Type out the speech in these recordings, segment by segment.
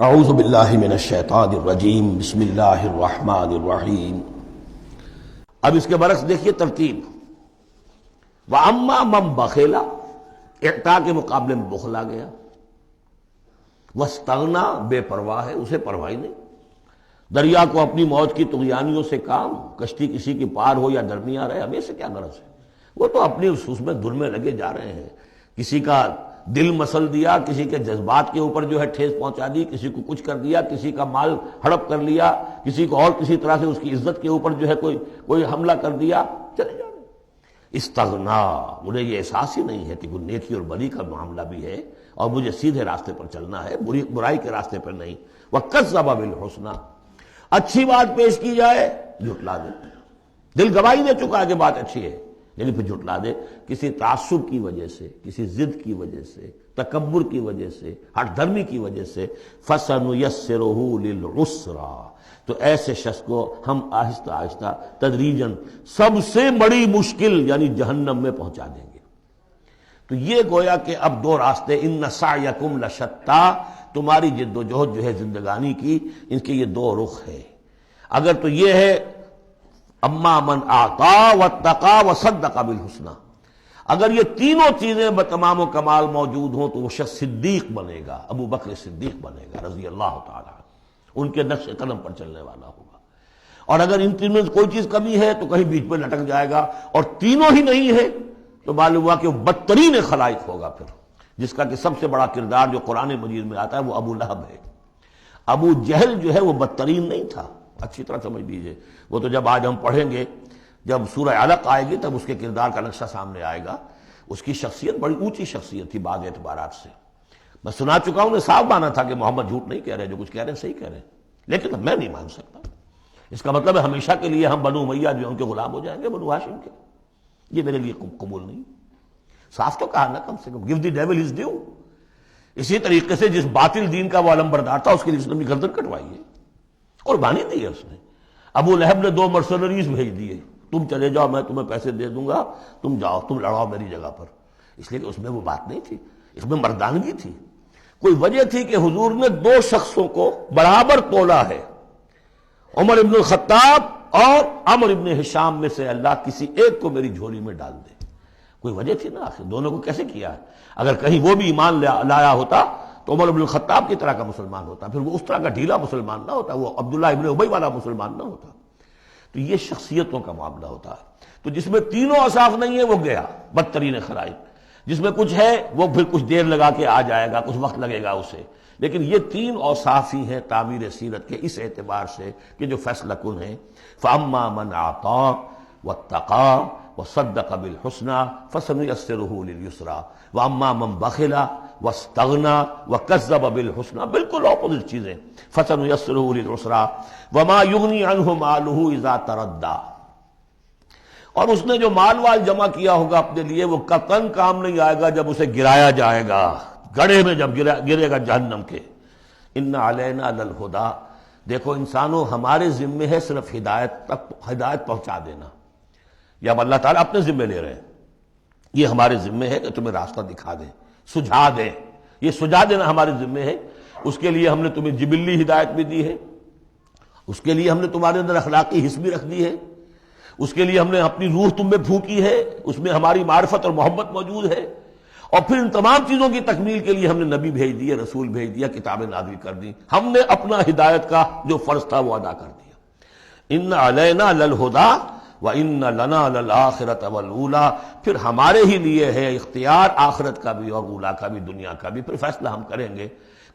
اعوذ باللہ من الشیطان الرجیم بسم اللہ الرحمن الرحیم۔ اب اس کے برعکس دیکھیے ترتیب، وَأَمَّا مَنْ بَخِلَ، اعطاء کے مقابلے میں بخل آ گیا، وَاسْتَغْنَىٰ، بے پرواہ ہے، اسے پرواہ ہی نہیں، دریا کو اپنی موت کی طغیانیوں سے کام، کشتی کسی کی پار ہو یا درمیان رہے، ہمیں سے کیا غرض ہے، وہ تو اپنی اس میں دھن میں لگے جا رہے ہیں، کسی کا دل مسل دیا، کسی کے جذبات کے اوپر جو ہے ٹھیس پہنچا دی، کسی کو کچھ کر دیا، کسی کا مال ہڑپ کر لیا، کسی کو اور کسی طرح سے اس کی عزت کے اوپر جو ہے کوئی حملہ کر دیا، چلے جا رہے ہیں۔ استغنا، انہیں یہ احساس ہی نہیں ہے کہ کوئی نیکی اور بری کا معاملہ بھی ہے اور مجھے سیدھے راستے پر چلنا ہے، برائی کے راستے پر نہیں۔ وَكَذَّبَ بِالْحُسْنَىٰ، اچھی بات پیش کی جائے جھٹلا دے، دل گواہی دے چکا ہے کہ بات اچھی ہے لیکن پھر جھٹلا دے، کسی تعصب کی وجہ سے، کسی ضد کی وجہ سے، تکبر کی وجہ سے، ہٹ دھرمی کی وجہ سے، فَسَنُيَسِّرُهُ لِلْعُسْرَىٰ، تو ایسے شخص کو ہم آہستہ آہستہ تدریجاً سب سے بڑی مشکل یعنی جہنم میں پہنچا دیں گے۔ تو یہ گویا کہ اب دو راستے، اِنَّ سَعْيَكُمْ لَشَتَّىٰ، تمہاری جد و جہد جو ہے زندگانی کی، ان کے یہ دو رخ ہے۔ اگر تو یہ ہے اما من اعطا واتقا وصدق بالحسنى، اگر یہ تینوں چیزیں بتمام و کمال موجود ہوں تو وہ شخص صدیق بنے گا، ابو بکر صدیق بنے گا رضی اللہ تعالی عنہ، ان کے نقش قدم پر چلنے والا ہوگا۔ اور اگر ان تینوں میں کوئی چیز کمی ہے تو کہیں بیچ میں لٹک جائے گا، اور تینوں ہی نہیں ہے تو معلوم ہوا کہ وہ بدترین خلائق ہوگا پھر، جس کا کہ سب سے بڑا کردار جو قرآن مجید میں آتا ہے وہ ابو لہب ہے۔ ابو جہل جو ہے وہ بدترین نہیں تھا، اچھی طرح سمجھ لیجئے، وہ تو جب آج ہم پڑھیں گے، جب سورہ علق آئے گی تب اس کے کردار کا نقشہ سامنے آئے گا۔ اس کی شخصیت بڑی اونچی شخصیت تھی بعض اعتبارات سے، میں سنا چکا ہوں، نے صاف مانا تھا کہ محمد جھوٹ نہیں کہہ رہے، جو کچھ کہہ رہے ہیں صحیح کہہ رہے ہیں، لیکن میں نہیں مان سکتا۔ اس کا مطلب ہے ہمیشہ کے لیے ہم بنو امیہ جو ان کے غلام ہو جائیں گے، بنو ہاشم کے، یہ میرے لیے قبول نہیں۔ صاف تو کہا نا کم سے کم، give the devil his due۔ اسی طریقے سے جس باطل دین کا وہ علمبردار تھا اس کے لیے اس نے اپنی گردن کٹوائی ہے، قربانی دی ہے اس نے۔ ابو لہب نے 2 مرسنریز بھیج دیے، تم چلے جاؤ، میں تمہیں پیسے دے دوں گا، تم جاؤ، تم لڑاؤ میری جگہ پر، اس لیے کہ اس میں وہ بات نہیں تھی، اس میں مردانگی تھی۔ کوئی وجہ تھی کہ حضور نے 2 شخصوں کو برابر تولا ہے، عمر ابن الخطاب اور عمرو ابن ہشام میں سے اللہ کسی ایک کو میری جھولی میں ڈال دے، کوئی وجہ تھی نا، آخر دونوں کو کیسے کیا ہے؟ اگر کہیں وہ بھی ایمان لایا ہوتا تو عمر ابن الخطاب کی طرح کا مسلمان ہوتا، پھر وہ اس طرح کا ڈھیلا مسلمان نہ ہوتا، وہ عبداللہ ابن ابی والا مسلمان نہ ہوتا۔ تو یہ شخصیتوں کا معاملہ ہوتا ہے، تو جس میں تینوں اوصاف نہیں ہے وہ گیا بدترین خلائق، جس میں کچھ ہے وہ پھر کچھ دیر لگا کے آ جائے گا، کچھ وقت لگے گا اسے، لیکن یہ 3 اوصاف ہی ہیں تعمیر سیرت کے اس اعتبار سے کہ جو فیصلہ کن ہیں۔ فَأَمَّا مَنْ أَعْطَىٰ وَاتَّقَىٰ وَصَدَّقَ بِالْحُسْنَىٰ فَسَنُيَسِّرُهُ لِلْيُسْرَىٰ وَأَمَّا مَنْ بَخِلَ وَاسْتَغْنَىٰ وَكَذَّبَ بِالْحُسْنَىٰ، بالکل اپوزٹ چیزیں، فَسَنُيَسِّرُهُ لِلْعُسْرَىٰ وَمَا يُغْنِي عَنْهُ مَالُهُ إِذَا تَرَدَّىٰ، اور اس نے جو مال جمع کیا ہوگا اپنے لیے وہ قطعاً کام نہیں آئے گا جب اسے گرایا جائے گا، گڑھے میں جب گرے گا جہنم کے۔ إِنَّ عَلَيْنَا لَلْهُدَىٰ، دیکھو انسانوں ہمارے ذمے ہے صرف ہدایت پہنچا دینا، یہ اب اللہ تعالیٰ اپنے ذمے لے رہے ہیں، یہ ہمارے ذمے ہے کہ تمہیں راستہ دکھا دیں، سجھا دیں، یہ سجھا دینا ہمارے ذمے ہے۔ اس کے لیے ہم نے تمہیں جبلی ہدایت بھی دی ہے، اس کے لیے ہم نے تمہارے اندر اخلاقی حس بھی رکھ دی ہے، اس کے لیے ہم نے اپنی روح تم میں پھونکی ہے، اس میں ہماری معرفت اور محبت موجود ہے، اور پھر ان تمام چیزوں کی تکمیل کے لیے ہم نے نبی بھیج دیے، رسول بھیج دیا، کتابیں نازل کر دی، ہم نے اپنا ہدایت کا جو فرض تھا وہ ادا کر دیا۔ ان علینا للہدیٰ وَإِنَّ لَنَا لَلْآخِرَةَ وَالْأُولَىٰ، پھر ہمارے ہی لیے ہے اختیار آخرت کا بھی اور اولا کا بھی، دنیا کا بھی، پھر فیصلہ ہم کریں گے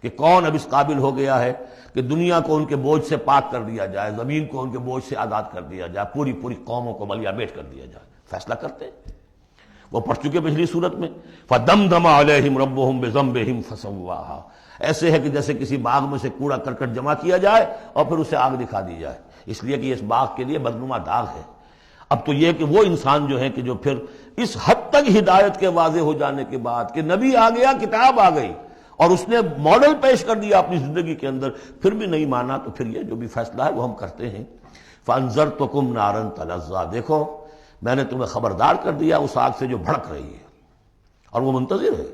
کہ کون اب اس قابل ہو گیا ہے کہ دنیا کو ان کے بوجھ سے پاک کر دیا جائے، زمین کو ان کے بوجھ سے آزاد کر دیا جائے، پوری قوموں کو ملیا بیٹ کر دیا جائے، فیصلہ کرتے ہیں۔ وہ پڑھ چکے پچھلی صورت میں، فَدَمْدَمَ عَلَيْهِمْ رَبُّهُمْ بِذَنبِهِمْ فَسَوَّاهَا، ایسے ہے کہ جیسے کسی باغ میں سے کوڑا کرکٹ جمع کیا جائے اور پھر اسے آگ دکھا دی جائے، اس لیے کہ اس باغ کے لیے بدنما داغ ہے۔ اب تو یہ کہ وہ انسان جو ہے کہ جو پھر اس حد تک ہدایت کے واضح ہو جانے کے بعد کہ نبی آ گیا، کتاب آ گئی اور اس نے ماڈل پیش کر دیا اپنی زندگی کے اندر، پھر بھی نہیں مانا، تو پھر یہ جو بھی فیصلہ ہے وہ ہم کرتے ہیں۔ فَأَنذَرْتُكُمْ نَارًا تَلَظَّىٰ، دیکھو میں نے تمہیں خبردار کر دیا اس آگ سے جو بھڑک رہی ہے اور وہ منتظر ہے۔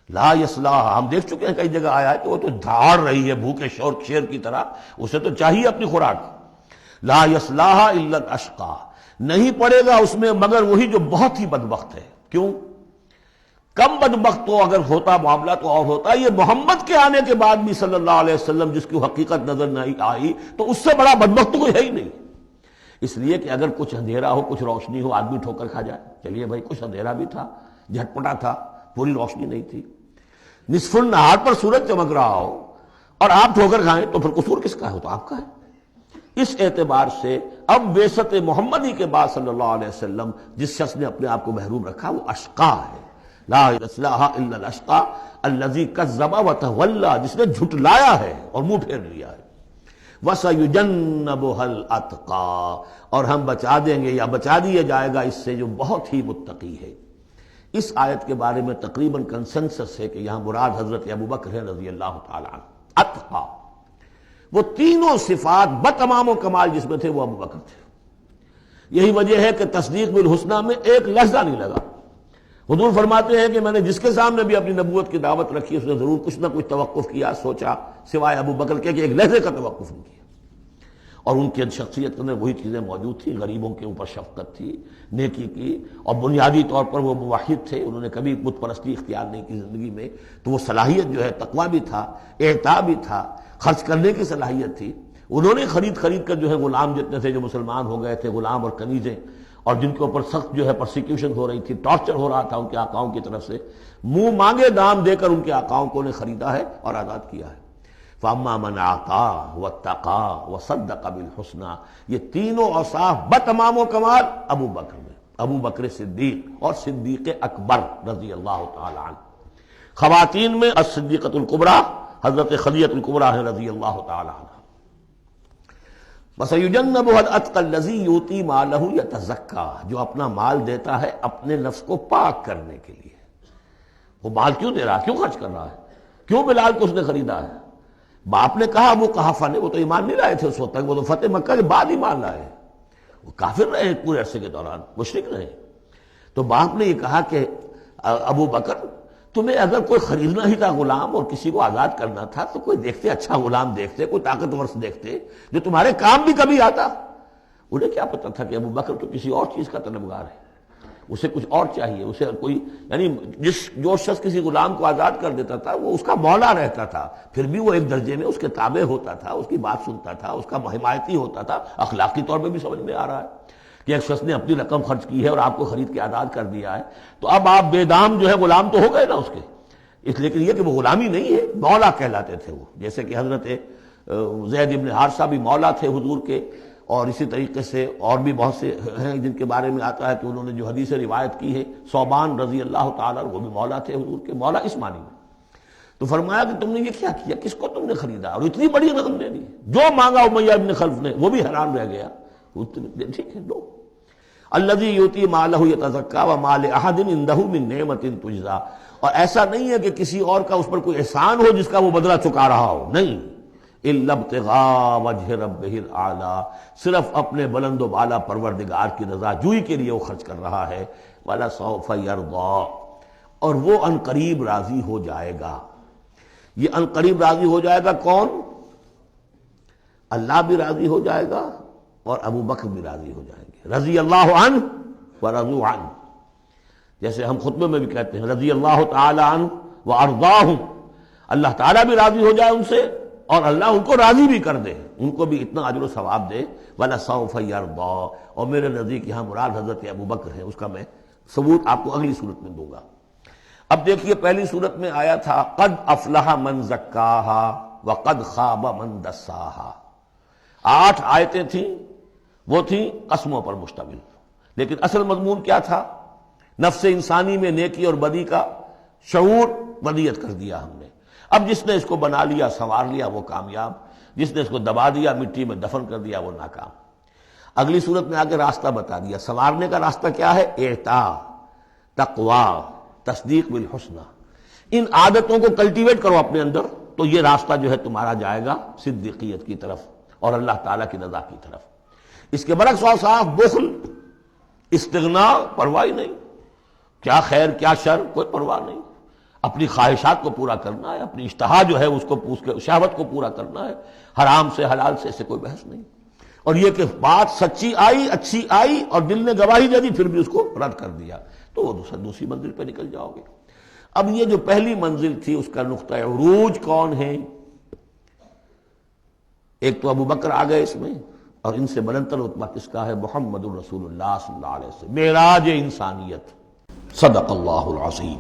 لا یصلاھا، ہم دیکھ چکے ہیں کئی جگہ آیا ہے کہ وہ تو دھاڑ رہی ہے بھوکے شیر کی طرح، اسے تو چاہیے اپنی خوراک. لا یصلاھا الا الاشقی، نہیں پڑے گا اس میں مگر وہی جو بہت ہی بدبخت ہے. کیوں؟ کم بدبخت تو اگر ہوتا معاملہ تو اور ہوتا. یہ محمد کے آنے کے بعد بھی صلی اللہ علیہ وسلم جس کی حقیقت نظر نہیں آئی تو اس سے بڑا بدبخت تو کوئی ہے ہی نہیں. اس لیے کہ اگر کچھ اندھیرا ہو کچھ روشنی ہو آدمی ٹھوکر کھا جائے. چلیے بھائی کچھ اندھیرا بھی تھا، جھٹپٹا تھا، پوری روشنی نہیں تھی، نصف النہار پر سورج چمک رہا ہو اور آپ ٹھوکر کھائیں تو پھر قصور کس کا ہے؟ تو آپ کا ہے. اس اعتبار سے اب بعثت محمدی کے بعد صلی اللہ علیہ وسلم جس شخص نے اپنے آپ کو محروم رکھا وہ اشقا ہے. لا یصلاھا الا الاشقی الذی کذب وتولی، جس نے جھٹلایا ہے اور منہ پھیر لیا ہے. وَسَيُجَنَّبُهَا الْأَتْقَى، اور ہم بچا دیں گے یا بچا دیا جائے گا اس سے جو بہت ہی متقی ہے. اس آیت کے بارے میں تقریباً کنسنسس ہے کہ یہاں مراد حضرت ابوبکر ہے رضی اللہ تعالی عنہ. اتقا، وہ تینوں صفات بتمام و کمال جس میں تھے وہ ابوبکر تھے. یہی وجہ ہے کہ تصدیق بالحسنی میں ایک لحظہ نہیں لگا. حضور فرماتے ہیں کہ میں نے جس کے سامنے بھی اپنی نبوت کی دعوت رکھی اس نے ضرور کچھ نہ کچھ توقف کیا، سوچا، سوائے ابوبکر کے کہ ایک لحظے کا توقف نہیں کیا. اور ان کی شخصیت میں وہی چیزیں موجود تھیں، غریبوں کے اوپر شفقت تھی، نیکی کی، اور بنیادی طور پر وہ موحد تھے، انہوں نے کبھی بت پرستی اختیار نہیں کی زندگی میں. تو وہ صلاحیت جو ہے تقویٰ بھی تھا، اعطاء بھی تھا، خرچ کرنے کی صلاحیت تھی. انہوں نے خرید کر جو ہے غلام جتنے تھے جو مسلمان ہو گئے تھے، غلام اور کنیزیں، اور جن کے اوپر سخت جو ہے پرسیکیوشن ہو رہی تھی، ٹارچر ہو رہا تھا ان کے آقاؤں کی طرف سے، منہ مانگے دام دے کر ان کے آقاؤں کو نے خریدا ہے اور آزاد کیا ہے. فَأَمَّا مَنْ أَعْطَىٰ وَاتَّقَىٰ وَصَدَّقَ بِالْحُسْنَىٰ، یہ تینوں اوصاف بتمام و کمال ابو بکر میں، ابو بکر صدیق اور صدیق اکبر رضی اللہ تعالی عنہ. خواتین میں الصدیقۃ الکبریٰ حضرت خدیجہ الکبریٰ ہیں رضی اللہ تعالی عنہ. وَسَيُجَنَّبُهَا الْأَتْقَى الَّذِي يُؤْتِي مَالَهُ يَتَزَكَّىٰ، جو اپنا مال دیتا ہے اپنے نفس کو پاک کرنے کے لیے. وہ مال کیوں دے رہا ہے؟ کیوں خرچ کر رہا ہے؟ کیوں بلال کو اس نے خریدا ہے؟ باپ نے کہا ابو قحافہ نے، وہ تو ایمان نہیں لائے تھے اس وقت تک، وہ تو فتح مکہ کے بعد ایمان لائے. وہ کافر رہے پورے عرصے کے دوران، مشرک رہے. تو باپ نے یہ کہا کہ ابو بکر تمہیں اگر کوئی خریدنا ہی تھا غلام اور کسی کو آزاد کرنا تھا تو کوئی دیکھتے، اچھا غلام دیکھتے، کوئی طاقتور سے دیکھتے جو تمہارے کام بھی کبھی آتا. انہیں کیا پتا تھا کہ ابو بکر تو کسی اور چیز کا طلبگار ہے، اسے کچھ اور چاہیے. اسے کوئی یعنی جو شخص کسی غلام کو آزاد کر دیتا تھا وہ اس کا مولا رہتا تھا، پھر بھی وہ ایک درجے میں اس کے تابع ہوتا تھا، اس کی بات سنتا تھا، اس کا حمایتی ہوتا تھا. اخلاقی طور پہ بھی سمجھ میں آ رہا ہے کہ ایک شخص نے اپنی رقم خرچ کی ہے اور آپ کو خرید کے آزاد کر دیا ہے تو اب آپ بے دام جو ہے غلام تو ہو گئے نا اس کے. اس لیے کہ یہ کہ وہ غلامی نہیں ہے، مولا کہلاتے تھے وہ. جیسے کہ حضرت زید ابن حارثہ بھی مولا تھے حضور کے، اور اسی طریقے سے اور بھی بہت سے ہیں جن کے بارے میں آتا ہے کہ انہوں نے جو حدیث روایت کی ہے. صوبان رضی اللہ تعالیٰ وہ بھی مولا تھے حضور کے، مولا اس معنی میں. تو فرمایا کہ تم نے یہ کیا کیا، کس کو تم نے خریدا اور اتنی بڑی رقم دے دی؟ جو مانگا امیہ ابن خلف نے وہ بھی حیران رہ گیا. ٹھیک ہے دو. الذی یؤتی مالہ یتزکیٰ وما لأحد عندہ من نعمۃ تجزیٰ، اور ایسا نہیں ہے کہ کسی اور کا اس پر کوئی احسان ہو جس کا وہ بدلہ چکا رہا ہو، نہیں. الا ابتغاء وجہ ربہ الاعلیٰ، صرف اپنے بلند و بالا پروردگار کی رضا جوئی کے لیے وہ خرچ کر رہا ہے. وَلَسَوْفَ يَرْضَىٰ، اور وہ ان قریب راضی ہو جائے گا. یہ ان قریب راضی ہو جائے گا کون؟ اللہ بھی راضی ہو جائے گا اور ابو بکر بھی راضی ہو جائیں گے. رضی اللہ عنہ ورضوا عنہ، جیسے ہم خطبے میں بھی کہتے ہیں رضی اللہ تعالی عنہ وارضاہم، اللہ تعالیٰ بھی راضی ہو جائے ان سے اور اللہ ان کو راضی بھی کر دے، ان کو بھی اتنا اجر و ثواب دے. وَلَسَوْفَ يَرْضَىٰ، اور میرے نزدیک یہاں مراد حضرت ابو بکر ہے، اس کا میں ثبوت آپ کو اگلی صورت میں دوں گا. اب دیکھیے پہلی صورت میں آیا تھا قد افلح من زکاہا وقد خواب من دساہا. 8 آیتیں تھیں، وہ تھیں قسموں پر مشتمل، لیکن اصل مضمون کیا تھا؟ نفس انسانی میں نیکی اور بدی کا شعور ودیت کر دیا ہم نے. اب جس نے اس کو بنا لیا، سنوار لیا، وہ کامیاب. جس نے اس کو دبا دیا، مٹی میں دفن کر دیا، وہ ناکام. اگلی صورت میں آگے راستہ بتا دیا. سنوارنے کا راستہ کیا ہے؟ اعطاء، تقویٰ، تصدیق بالحسنہ. ان عادتوں کو کلٹیویٹ کرو اپنے اندر تو یہ راستہ جو ہے تمہارا جائے گا صدیقیت کی طرف اور اللہ تعالیٰ کی رضا کی طرف. اس کے برعکس اوصاف بخل، استغنا، پرواہ نہیں، کیا خیر کیا شر کوئی پرواہ نہیں. اپنی خواہشات کو پورا کرنا ہے، اپنی اشتہا جو ہے اس کے شہوت کو پورا کرنا ہے، حرام سے حلال سے کوئی بحث نہیں۔ اور یہ کہ بات سچی آئی، اچھی آئی اور دل نے گواہی دے دی پھر بھی اس کو رد کر دیا تو وہ دوسری منزل پہ نکل جاؤ گے۔ اب یہ جو پہلی منزل تھی اس کا نقطہ عروج کون ہے؟ ایک تو ابو بکر آ گئے اس میں، اور ان سے بلندتر رتبہ کس کا ہے؟ محمد الرسول اللہ صلی اللہ علیہ وسلم، معراج انسانیت۔ صدق اللہ العظیم۔